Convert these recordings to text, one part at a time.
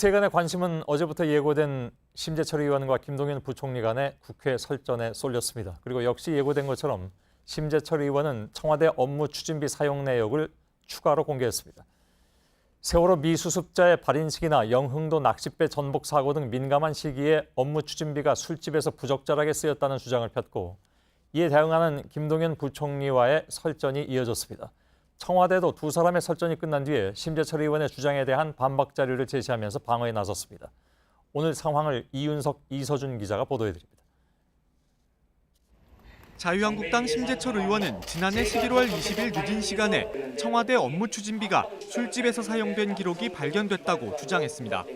세간의 관심은 어제부터 예고된 심재철 의원과 김동연 부총리 간의 국회 설전에 쏠렸습니다. 그리고 역시 예고된 것처럼 심재철 의원은 청와대 업무 추진비 사용 내역을 추가로 공개했습니다. 세월호 미수습자의 발인식이나 영흥도 낚싯배 전복 사고 등 민감한 시기에 업무 추진비가 술집에서 부적절하게 쓰였다는 주장을 폈고, 이에 대응하는 김동연 부총리와의 설전이 이어졌습니다. 청와대도 두 사람의 설전이 끝난 뒤에 심재철 의원의 주장에 대한 반박 자료를 제시하면서 방어에 나섰습니다. 오늘 상황을 이윤석, 이서준 기자가 보도해드립니다. 자유한국당 심재철 의원은 지난해 11월 20일 늦은 시간에 청와대 업무 추진비가 술집에서 사용된 기록이 발견됐다고 주장했습니다.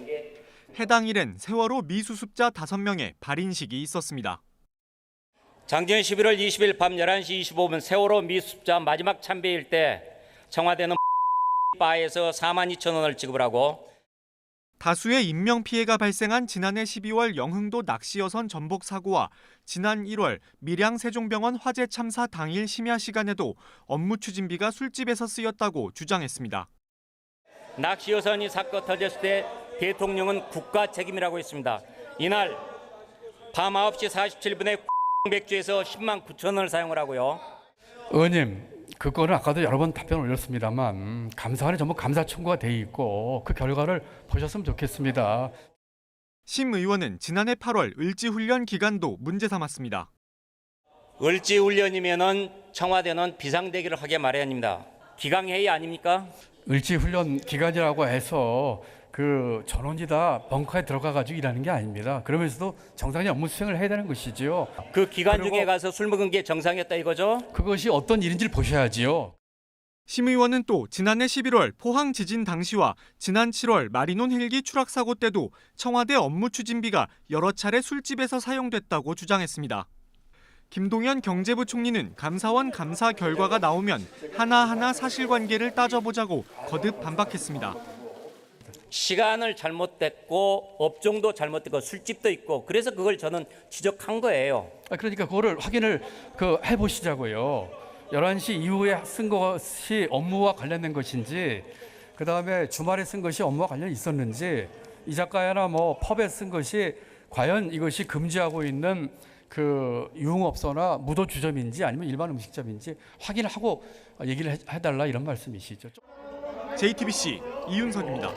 해당 일엔 세월호 미수습자 5명의 발인식이 있었습니다. 작년 11월 20일 밤 11시 25분 세월호 미수습자 마지막 참배일 때 청와대는 바에서 42,000원을 지급을 하고, 다수의 인명피해가 발생한 지난해 12월 영흥도 낚시여선 전복 사고와 지난 1월 밀양 세종병원 화재 참사 당일 심야 시간에도 업무 추진비가 술집에서 쓰였다고 주장했습니다. 낚시여선이 사건 터졌을 때 대통령은 국가 책임이라고 했습니다. 이날 밤 9시 47분에 맥주에서 10만 9천 원을 사용을 하고요. 의원님, 그거는 아까도 여러 번 답변 올렸습니다만 감사원에 전부 감사 청구가 돼 있고 그 결과를 보셨으면 좋겠습니다. 심 의원은 지난해 8월 을지훈련 기간도 문제 삼았습니다. 을지훈련이면은 청와대는 비상대기를 하게 말해야 합니다. 기강회의 아닙니까? 을지훈련 기간이라고 해서 그 전원이 다 벙커에 들어가가지고 일하는 게 아닙니다. 그러면서도 정상적인 업무 수행을 해야 되는 것이지요. 그 기간 중에 가서 술 먹은 게 정상이었다 이거죠? 그것이 어떤 일인지를 보셔야지요. 심 의원은 또 지난해 11월 포항 지진 당시와 지난 7월 마리논 헬기 추락 사고 때도 청와대 업무 추진비가 여러 차례 술집에서 사용됐다고 주장했습니다. 김동연 경제부총리는 감사원 감사 결과가 나오면 하나하나 사실관계를 따져보자고 거듭 반박했습니다. 시간을 잘못됐고 업종도 잘못됐고 술집도 있고 그래서 그걸 저는 지적한 거예요. 그러니까 그거를 확인을 해보시자고요. 11시 이후에 쓴 것이 업무와 관련된 것인지, 그다음에 주말에 쓴 것이 업무와 관련이 있었는지, 이 작가나 뭐 펍에 쓴 것이 과연 이것이 금지하고 있는 그 유흥업소나 무도 주점인지 아니면 일반 음식점인지 확인을 하고 얘기를 해달라 이런 말씀이시죠. JTBC 이윤석입니다.